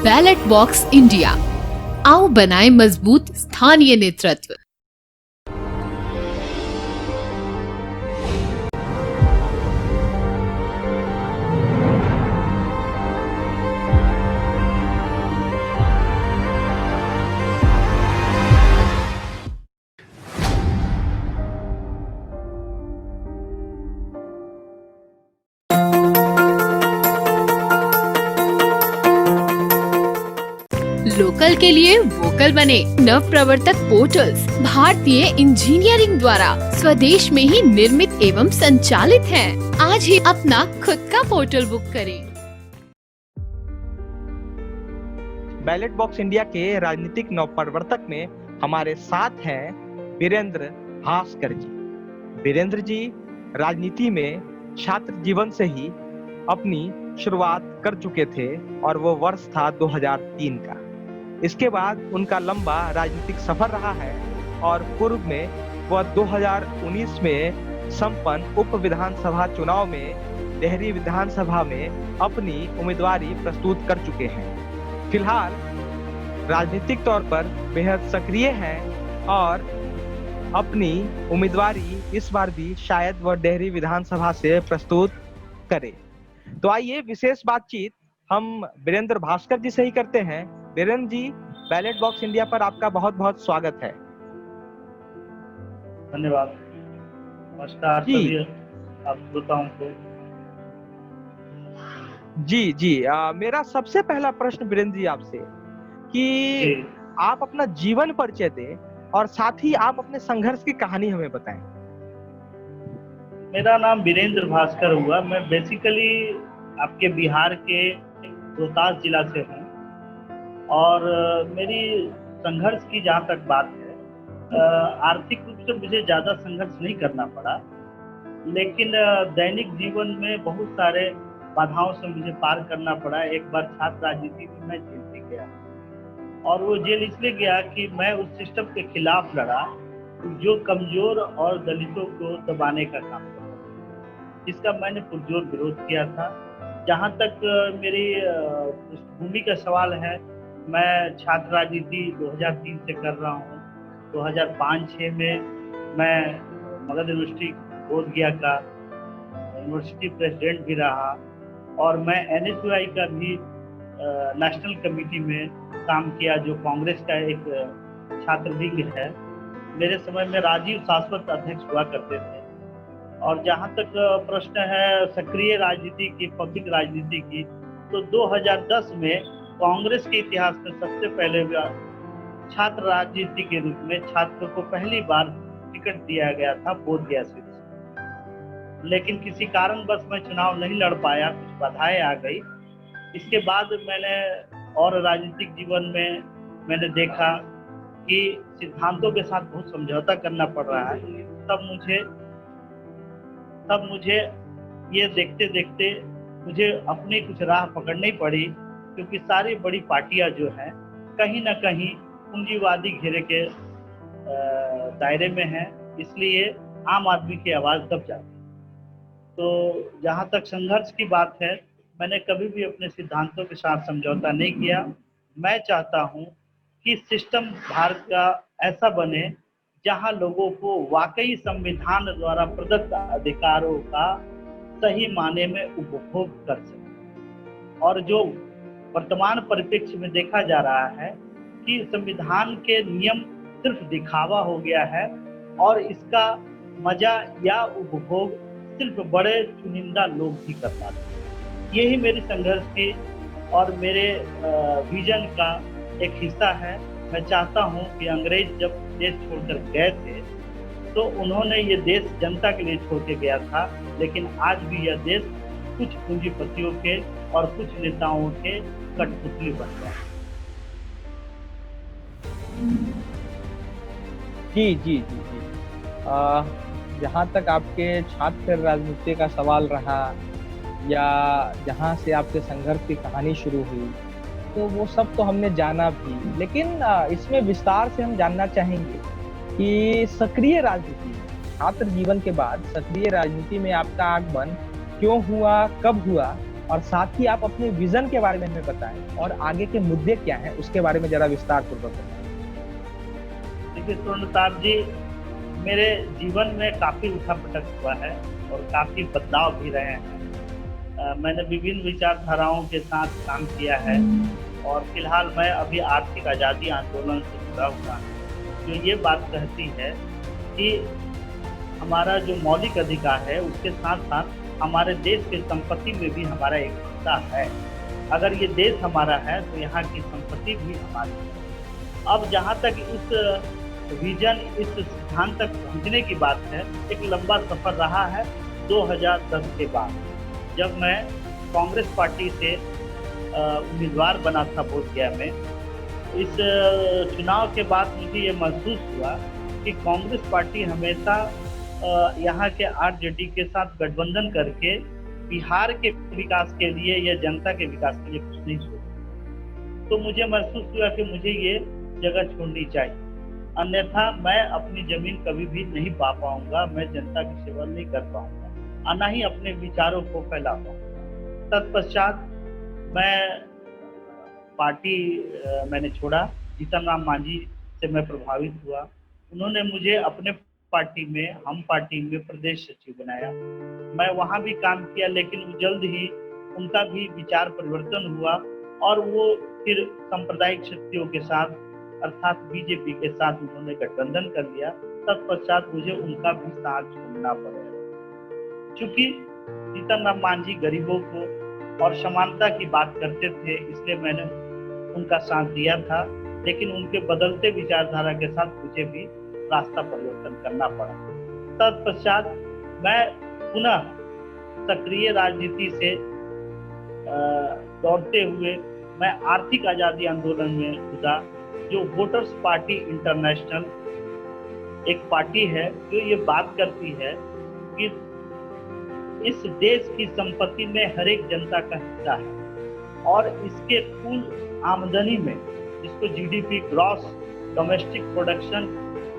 Ballot box India, आओ बनाए मजबूत स्थानीय नेतृत्व। लोकल के लिए वोकल बने नव प्रवर्तक पोर्टल्स भारतीय इंजीनियरिंग द्वारा स्वदेश में ही निर्मित एवं संचालित हैं। आज ही अपना खुद का पोर्टल बुक करें। बैलेट बॉक्स इंडिया के राजनीतिक नवप्रवर्तक में हमारे साथ हैं वीरेंद्र भास्कर जी। वीरेंद्र जी राजनीति में छात्र जीवन से ही अपनी शुरुआत कर चुके थे और वो वर्ष था 2003 का। इसके बाद उनका लंबा राजनीतिक सफर रहा है और पूर्व में वह 2019 में संपन्न उप विधानसभा चुनाव में डेहरी विधानसभा में अपनी उम्मीदवारी प्रस्तुत कर चुके हैं। फिलहाल राजनीतिक तौर पर बेहद सक्रिय हैं और अपनी उम्मीदवारी इस बार भी शायद वह डेहरी विधानसभा से प्रस्तुत करें। तो आइए विशेष बातचीत हम वीरेंद्र भास्कर जी से ही करते हैं। Virendra ji, ballot box India पर आपका बहुत बहुत स्वागत है। धन्यवाद। नमस्कार सभी आप श्रोताओं को। जी मेरा सबसे पहला प्रश्न वीरेंद्र जी आपसे कि आप अपना जीवन परिचय दें और साथ ही आप अपने संघर्ष की कहानी हमें बताएं। मेरा नाम वीरेंद्र भास्कर हुआ। मैं बेसिकली आपके बिहार के रोहतास जिला से हूँ और मेरी संघर्ष की जहाँ तक बात है, आर्थिक रूप से मुझे ज़्यादा संघर्ष नहीं करना पड़ा, लेकिन दैनिक जीवन में बहुत सारे बाधाओं से मुझे पार करना पड़ा। एक बार छात्र राजनीति में मैं जेल भी गया और वो जेल इसलिए गया कि मैं उस सिस्टम के खिलाफ लड़ा जो कमजोर और दलितों को दबाने का काम करता, जिसका मैंने पुरजोर विरोध किया था। जहाँ तक मेरी पृष्ठभूमि का सवाल है, मैं छात्र राजनीति 2003 से कर रहा हूँ। 2005-06 में मैं मगध यूनिवर्सिटी बोधगया का यूनिवर्सिटी प्रेसिडेंट भी रहा और मैं NSUI का भी नेशनल कमेटी में काम किया, जो कांग्रेस का एक छात्र विंग है। मेरे समय में राजीव शाश्वत अध्यक्ष हुआ करते थे। और जहाँ तक प्रश्न है सक्रिय राजनीति की, पब्लिक राजनीति की, तो 2010 में कांग्रेस के इतिहास में सबसे पहले छात्र राजनीति के रूप में छात्रों को पहली बार टिकट दिया गया था बोधगया सीट से। लेकिन किसी कारणवश मैं चुनाव नहीं लड़ पाया, कुछ बाधाएं आ गई। इसके बाद मैंने और राजनीतिक जीवन में मैंने देखा कि सिद्धांतों के साथ बहुत समझौता करना पड़ रहा है। तब मुझे ये देखते देखते मुझे अपनी कुछ राह पकड़नी पड़ी, क्योंकि सारी बड़ी पार्टियां जो हैं कहीं ना कहीं पूंजीवादी घेरे के दायरे में हैं, इसलिए आम आदमी की आवाज़ दब जाती है। तो जहाँ तक संघर्ष की बात है, मैंने कभी भी अपने सिद्धांतों के साथ समझौता नहीं किया। मैं चाहता हूँ कि सिस्टम भारत का ऐसा बने जहाँ लोगों को वाकई संविधान द्वारा प्रदत्त अधिकारों का सही माने में उपभोग कर सके। और जो वर्तमान परिप्रेक्ष्य में देखा जा रहा है कि संविधान के नियम सिर्फ दिखावा हो गया है और इसका मजा या उपभोग सिर्फ बड़े चुनिंदा लोग ही कर पाते हैं। यही मेरी संघर्ष की और मेरे विजन का एक हिस्सा है। मैं चाहता हूं कि अंग्रेज जब देश छोड़कर गए थे तो उन्होंने ये देश जनता के लिए छोड़ के गया था, लेकिन आज भी यह देश कुछ पूंजीपतियों के और कुछ नेताओं के कठपुतली बन गया। जी जहाँ तक आपके छात्र राजनीति का सवाल रहा या जहाँ से आपके संघर्ष की कहानी शुरू हुई, तो वो सब तो हमने जाना भी, लेकिन इसमें विस्तार से हम जानना चाहेंगे कि सक्रिय राजनीति, छात्र जीवन के बाद सक्रिय राजनीति में आपका आगमन क्यों हुआ, कब हुआ और साथ ही आप अपने विजन के बारे में हमें बताएं और आगे के मुद्दे क्या हैं उसके बारे में जरा विस्तार पूर्वक बताएं। देखिए स्वर्ण साहब जी, मेरे जीवन में काफी उठा-पटक हुआ है और काफी बदलाव भी रहे हैं। मैंने विभिन्न विचारधाराओं के साथ काम किया है और फिलहाल मैं अभी आर्थिक आज़ादी आंदोलन से जुड़ा हुआ हूँ, जो ये बात कहती है कि हमारा जो मौलिक अधिकार है उसके साथ साथ हमारे देश की संपत्ति में भी हमारा एक हिस्सा है। अगर ये देश हमारा है तो यहाँ की संपत्ति भी हमारी है। अब जहाँ तक इस विजन, इस सिद्धांत तक पहुँचने की बात है, एक लंबा सफ़र रहा है 2010 के बाद, जब मैं कांग्रेस पार्टी से उम्मीदवार बना था बोधगया में। इस चुनाव के बाद मुझे ये महसूस हुआ कि कांग्रेस पार्टी हमेशा यहाँ के आरजेडी के साथ गठबंधन करके बिहार के विकास के लिए या जनता के विकास के लिए कुछ नहीं सोचा। तो मुझे महसूस हुआ कि मुझे ये जगह छोड़नी चाहिए, अन्यथा मैं अपनी जमीन कभी भी नहीं पा पाऊंगा, मैं जनता की सेवा नहीं कर पाऊंगा और न ही अपने विचारों को फैला पाऊंगा। तत्पश्चात मैं पार्टी मैंने छोड़ा। जीतन राम मांझी से मैं प्रभावित हुआ। उन्होंने मुझे अपने पार्टी में, हम पार्टी में प्रदेश सचिव बनाया। मैं वहाँ भी काम किया, लेकिन जल्द ही उनका भी विचार परिवर्तन हुआ और वो फिर सांप्रदायिक शक्तियों के साथ अर्थात बीजेपी के साथ उन्होंने गठबंधन कर लिया। तत्पश्चात मुझे उनका भी साथ छोड़ना पड़ा। चूंकि जीतन राम मांझी गरीबों को और समानता की बात करते थे, इसलिए मैंने उनका साथ दिया था, लेकिन उनके बदलते विचारधारा के साथ मुझे भी रास्ता परिवर्तन करना पड़ा। तत्पश्चात मैं पुनः सक्रिय राजनीति से दौड़ते हुए मैं आर्थिक आज़ादी आंदोलन में घुसा, जो वोटर्स पार्टी इंटरनेशनल एक पार्टी है जो ये बात करती है कि इस देश की संपत्ति में हर एक जनता का हिस्सा है और इसके कुल आमदनी में, जिसको जीडीपी ग्रॉस डोमेस्टिक प्रोडक्शन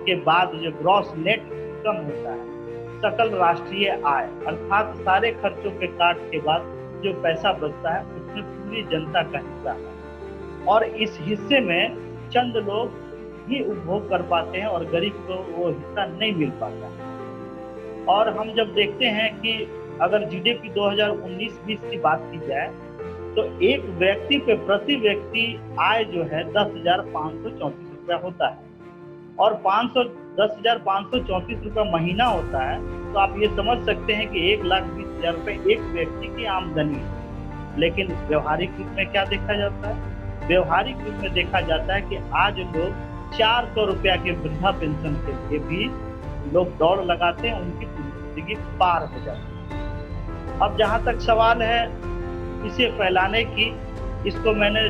के बाद जो ग्रॉस नेट इनकम होता है, सकल राष्ट्रीय आय अर्थात सारे खर्चों के काट के बाद जो पैसा बचता है उसमें पूरी जनता का हिस्सा है और इस हिस्से में चंद लोग ही उपभोग कर पाते हैं और गरीब को वो हिस्सा नहीं मिल पाता है। और हम जब देखते हैं कि अगर जीडीपी 2019-20 की बात की जाए तो एक व्यक्ति पे प्रति व्यक्ति आय जो है 10,534 रुपया होता है और 10,534 रुपया महीना होता है, तो आप ये समझ सकते हैं कि 1,20,000 रुपये एक व्यक्ति की आमदनी है। लेकिन व्यवहारिक रूप में क्या देखा जाता है? व्यवहारिक रूप में देखा जाता है कि आज लोग 400 रुपया के वृद्धा पेंशन के लिए भी लोग दौड़ लगाते हैं, उनकी जिंदगी पार हो जाती है। अब जहाँ तक सवाल है इसे फैलाने की, इसको मैंने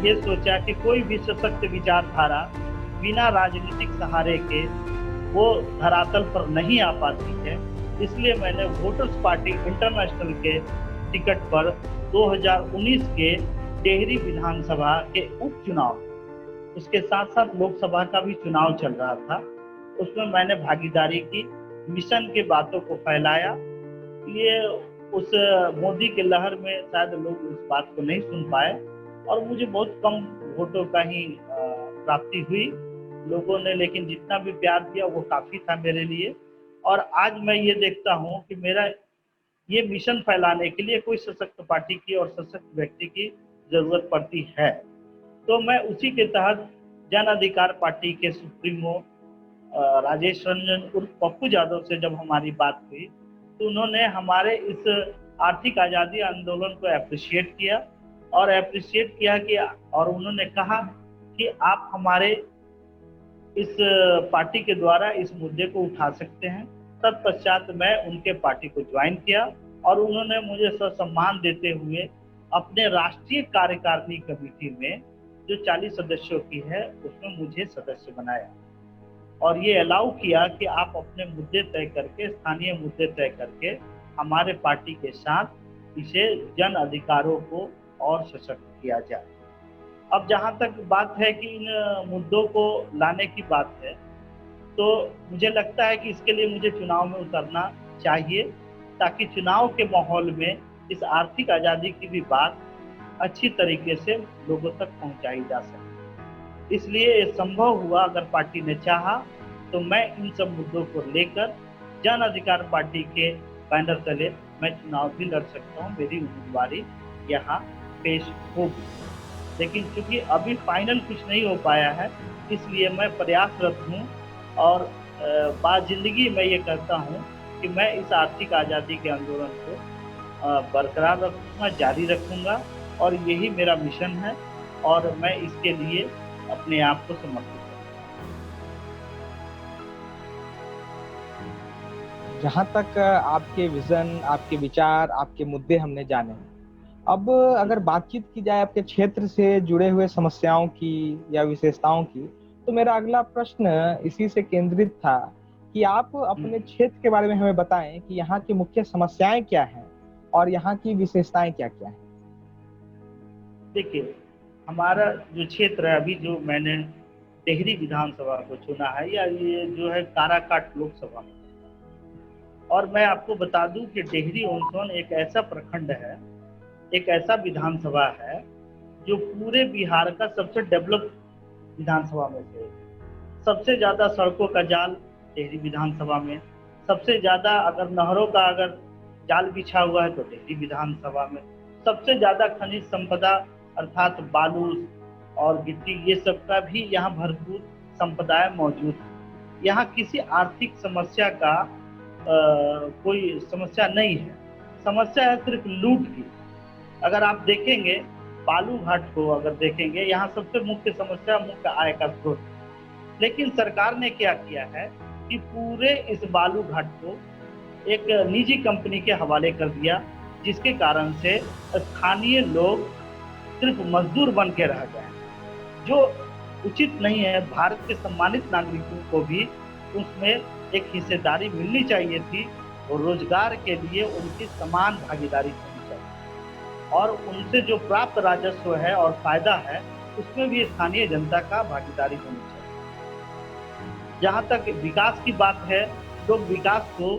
ये सोचा कि कोई भी सशक्त विचारधारा बिना राजनीतिक सहारे के वो धरातल पर नहीं आ पाती है। इसलिए मैंने वोटर्स पार्टी इंटरनेशनल के टिकट पर 2019 के टेहरी विधानसभा के उपचुनाव, उसके साथ साथ लोकसभा का भी चुनाव चल रहा था, उसमें मैंने भागीदारी की, मिशन के बातों को फैलाया। ये उस मोदी के लहर में शायद लोग उस बात को नहीं सुन पाए और मुझे बहुत कम वोटों का ही प्राप्ति हुई लोगों ने, लेकिन जितना भी प्यार दिया वो काफ़ी था मेरे लिए। और आज मैं ये देखता हूँ कि मेरा ये मिशन फैलाने के लिए कोई सशक्त पार्टी की और सशक्त व्यक्ति की ज़रूरत पड़ती है। तो मैं उसी के तहत जन अधिकार पार्टी के सुप्रीमो राजेश रंजन उर्फ पप्पू यादव से जब हमारी बात हुई तो उन्होंने हमारे इस आर्थिक आज़ादी आंदोलन को अप्रिशिएट किया कि और उन्होंने कहा कि आप हमारे इस पार्टी के द्वारा इस मुद्दे को उठा सकते हैं। तत्पश्चात मैं उनके पार्टी को ज्वाइन किया और उन्होंने मुझे सम्मान देते हुए अपने राष्ट्रीय कार्यकारिणी कमेटी में जो 40 सदस्यों की है उसमें मुझे सदस्य बनाया और ये अलाउ किया कि आप अपने मुद्दे तय करके, स्थानीय मुद्दे तय करके हमारे पार्टी के साथ इसे जन अधिकारों को और सशक्त किया जाए। अब जहाँ तक बात है कि इन मुद्दों को लाने की बात है, तो मुझे लगता है कि इसके लिए मुझे चुनाव में उतरना चाहिए ताकि चुनाव के माहौल में इस आर्थिक आज़ादी की भी बात अच्छी तरीके से लोगों तक पहुंचाई जा सके। इसलिए ये संभव हुआ, अगर पार्टी ने चाहा तो मैं इन सब मुद्दों को लेकर जन अधिकार पार्टी के बैनर तले मैं चुनाव भी लड़ सकता हूँ, मेरी उम्मीदवारी यहाँ पेश होगी। लेकिन चूंकि अभी फाइनल कुछ नहीं हो पाया है, इसलिए मैं प्रयासरत हूँ और बाज़िंदगी मैं ये कहता हूँ कि मैं इस आर्थिक आज़ादी के आंदोलन को बरकरार रखूँगा, जारी रखूँगा और यही मेरा मिशन है और मैं इसके लिए अपने आप को समर्पित करूँगा। जहाँ तक आपके विजन, आपके विचार, आपके मुद्दे हमने जाने, अब अगर बातचीत की जाए आपके क्षेत्र से जुड़े हुए समस्याओं की या विशेषताओं की, तो मेरा अगला प्रश्न इसी से केंद्रित था कि आप अपने क्षेत्र के बारे में हमें बताएं कि यहाँ की मुख्य समस्याएं क्या हैं और यहाँ की विशेषताएं क्या क्या हैं। देखिए, हमारा जो क्षेत्र है, अभी जो मैंने टिहरी विधानसभा को चुना है, या ये जो है काराकाट लोकसभा में, और मैं आपको बता दूं कि टिहरी ऑन एक ऐसा प्रखंड है, एक ऐसा विधानसभा है जो पूरे बिहार का सबसे डेवलप विधानसभा में से सबसे ज्यादा सड़कों का जाल टिहरी विधानसभा में, सबसे ज्यादा अगर नहरों का अगर जाल बिछा हुआ है तो टिहरी विधानसभा में, सबसे ज्यादा खनिज संपदा अर्थात बालू और गिट्टी ये सब का भी यहाँ भरपूर संपदाएं मौजूद है। यहाँ किसी आर्थिक समस्या का कोई समस्या नहीं है, समस्या है सिर्फ लूट की। अगर आप देखेंगे बालू घाट को, अगर देखेंगे यहाँ सबसे मुख्य समस्या मुख्य आय का स्रोत, लेकिन सरकार ने क्या किया है कि पूरे इस बालू घाट को एक निजी कंपनी के हवाले कर दिया, जिसके कारण से स्थानीय लोग सिर्फ मजदूर बन के रह गए, जो उचित नहीं है। भारत के सम्मानित नागरिकों को भी उसमें एक हिस्सेदारी मिलनी चाहिए थी और रोजगार के लिए उनकी समान भागीदारी होनी चाहिए, और उनसे जो प्राप्त राजस्व है और फायदा है उसमें भी स्थानीय जनता का भागीदारी होनी चाहिए। जहाँ तक विकास की बात है, लोग विकास को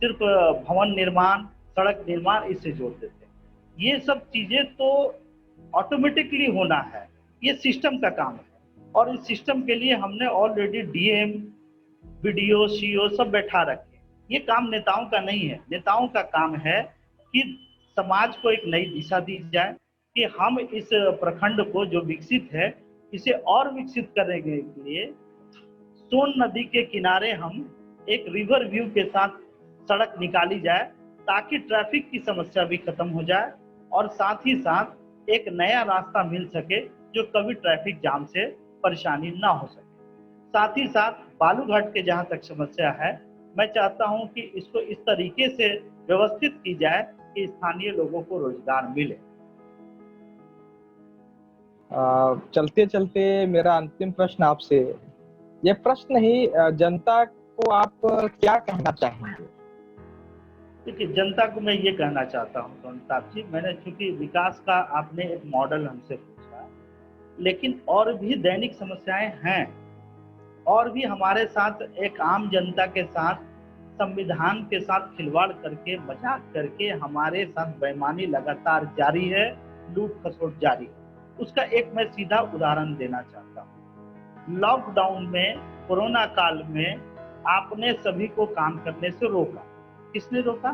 सिर्फ भवन निर्माण, सड़क निर्माण इससे जोड़ देते हैं। ये सब चीजें तो ऑटोमेटिकली होना है, ये सिस्टम का काम है, और इस सिस्टम के लिए हमने ऑलरेडी डीएम, बीडीओ, सीईओ सब बैठा रखे। ये काम नेताओं का नहीं है, नेताओं का काम है कि समाज को एक नई दिशा दी जाए कि हम इस प्रखंड को जो विकसित है इसे और विकसित करने के लिए सोन नदी के किनारे हम एक रिवर व्यू के साथ सड़क निकाली जाए, ताकि ट्रैफिक की समस्या भी खत्म हो जाए और साथ ही साथ एक नया रास्ता मिल सके जो कभी ट्रैफिक जाम से परेशानी ना हो सके। साथ ही साथ बालूघाट के जहाँ तक समस्या है, मैं चाहता हूँ कि इसको इस तरीके से व्यवस्थित की जाए कि स्थानीय लोगों को रोजगार मिले। चलते चलते मेरा अंतिम प्रश्न आपसे, ये प्रश्न ही जनता को आप क्या कहना चाहेंगे? देखिए, जनता को मैं ये कहना चाहता हूँ सोनताप जी, मैंने चूंकि विकास का आपने एक मॉडल हमसे पूछा, लेकिन और भी दैनिक समस्याएं हैं, और भी हमारे साथ एक आम जनता के साथ संविधान के साथ खिलवाड़ करके, मजाक करके हमारे साथ बेईमानी लगातार जारी है, लूट खसोट जारी है। उसका एक मैं सीधा उदाहरण देना चाहता हूँ। लॉकडाउन में, कोरोना काल में आपने सभी को काम करने से रोका। किसने रोका?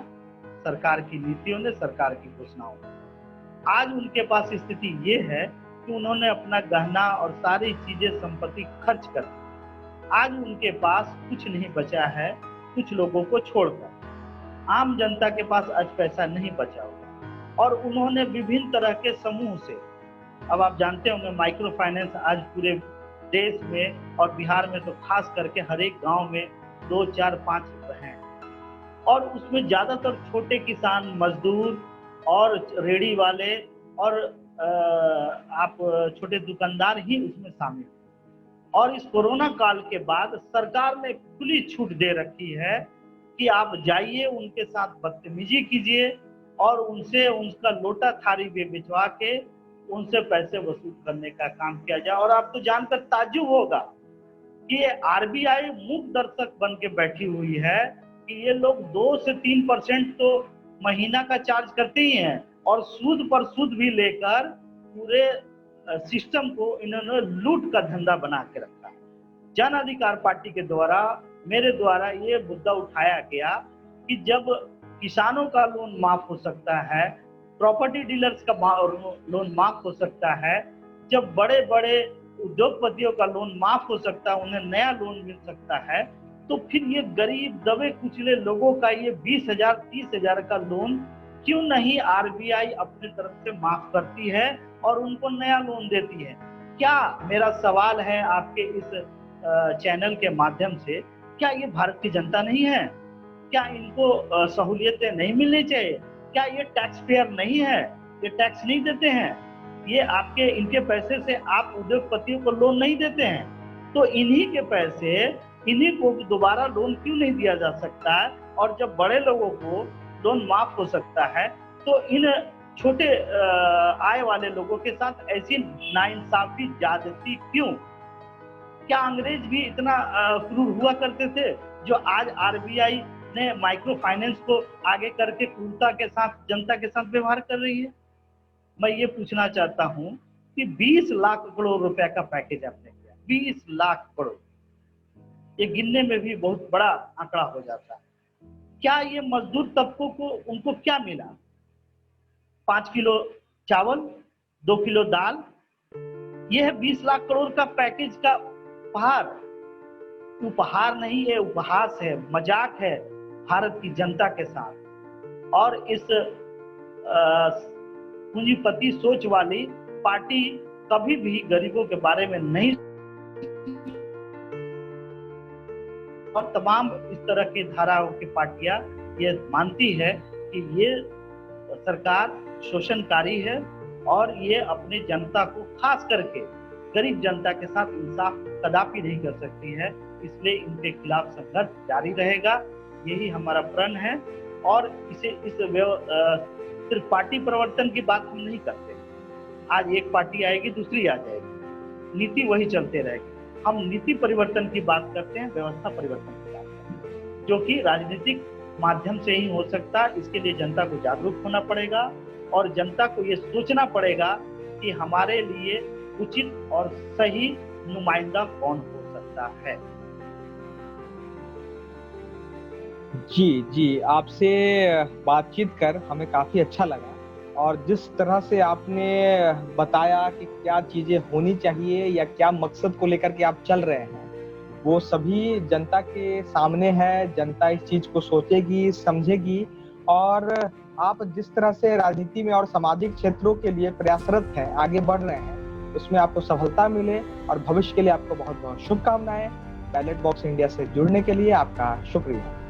सरकार की नीतियों ने, सरकार की घोषणाओं ने। आज उनके पास स्थिति ये है कि उन्होंने अपना गहना और सारी चीजें, संपत्ति खर्च कर दी। आज उनके पास कुछ नहीं बचा है, कुछ लोगों को छोड़कर। आम जनता के पास आज पैसा नहीं बचा हुआ, और उन्होंने विभिन्न तरह के समूह से, अब आप जानते होंगे माइक्रो फाइनेंस आज पूरे देश में और बिहार में तो खास करके हर एक गांव में 2, 4, 5 हैं, और उसमें ज्यादातर छोटे किसान, मजदूर और रेहड़ी वाले और आप छोटे दुकानदार ही उसमें शामिल हैं। और इस कोरोना काल के बाद सरकार ने खुली छूट दे रखी है कि आप जाइए, उनके साथ बदतमीजी कीजिए और उनसे उनका लोटा थारी भी बिछवा के उनसे पैसे वसूल करने का काम किया जाए। और आपको जानकर ताज्जुब होगा कि आरबीआई मूक दर्शक बन के बैठी हुई है कि ये लोग 2 से 3% तो महीना का चार्ज करते ही हैं और सूद पर सूद भी लेकर पूरे सिस्टम को इन्होंने लूट का धंधा बना के रखा। जन अधिकार पार्टी के द्वारा मेरे द्वारा ये मुद्दा उठाया गया कि जब किसानों का लोन माफ हो सकता है, प्रॉपर्टी डीलर्स का लोन माफ हो सकता है, जब बड़े बड़े उद्योगपतियों का लोन माफ हो सकता है, उन्हें नया लोन मिल सकता है, तो फिर ये गरीब दबे कुचले लोगों का ये 20,000 30,000 का लोन क्यों नहीं आरबीआई अपनी तरफ से माफ करती है और उनको नया लोन देती है? क्या मेरा सवाल है आपके इस चैनल के माध्यम से, क्या ये भारत की जनता नहीं है? क्या इनको सहूलियतें नहीं मिलनी चाहिए? क्या ये टैक्स पेयर नहीं है? ये टैक्स नहीं देते हैं? ये आपके इनके पैसे से आप उद्योगपतियों को लोन नहीं देते हैं? तो इन्हीं के पैसे इन्हीं को दोबारा लोन क्यों नहीं दिया जा सकता है? और जब बड़े लोगों को लोन माफ हो सकता है तो इन छोटे आय वाले लोगों के साथ ऐसी नाइंसाफी ज्यादती क्यों? क्या अंग्रेज भी इतना क्रूर हुआ करते थे जो आज आरबीआई ने माइक्रो फाइनेंस को आगे करके क्रूरता के साथ जनता के साथ व्यवहार कर रही है? मैं ये पूछना चाहता हूं कि 20 लाख करोड़ रुपए का पैकेज आपने किया, 20 लाख करोड़, ये गिनने में भी बहुत बड़ा आंकड़ा हो जाता है। क्या ये मजदूर तबकों को उनको क्या मिला? 5 किलो चावल, 2 किलो दाल, ये है 20 लाख करोड़ का पैकेज का उपहार। उपहार नहीं है, उपहास है, मजाक है भारत की जनता के साथ। और इस पूंजीपति सोच वाली पार्टी कभी भी गरीबों के बारे में नहीं, और तमाम इस तरह की धाराओं की पार्टियां ये मानती है कि ये सरकार शोषणकारी है और ये अपनी जनता को, खास करके गरीब जनता के साथ इंसाफ कदापि नहीं कर सकती है। इसलिए इनके खिलाफ संघर्ष जारी रहेगा, यही हमारा प्रण है। और सिर्फ पार्टी परिवर्तन की बात हम नहीं करते। आज एक पार्टी आएगी, दूसरी आ जाएगी, नीति वही चलते रहेगी। हम नीति परिवर्तन की बात करते हैं, व्यवस्था परिवर्तन की बात करते हैं, जो कि राजनीतिक माध्यम से ही हो सकता है। इसके लिए जनता को जागरूक होना पड़ेगा और जनता को ये सोचना पड़ेगा कि हमारे लिए उचित और सही नुमाइंदा कौन हो सकता है। जी, आपसे बातचीत कर हमें काफी अच्छा लगा और जिस तरह से आपने बताया कि क्या चीजें होनी चाहिए या क्या मकसद को लेकर के आप चल रहे हैं, वो सभी जनता के सामने है। जनता इस चीज को सोचेगी, समझेगी और आप जिस तरह से राजनीति में और सामाजिक क्षेत्रों के लिए प्रयासरत हैं, आगे बढ़ रहे हैं, उसमें आपको सफलता मिले और भविष्य के लिए आपको बहुत बहुत शुभकामनाएं। बैलेट बॉक्स इंडिया से जुड़ने के लिए आपका शुक्रिया।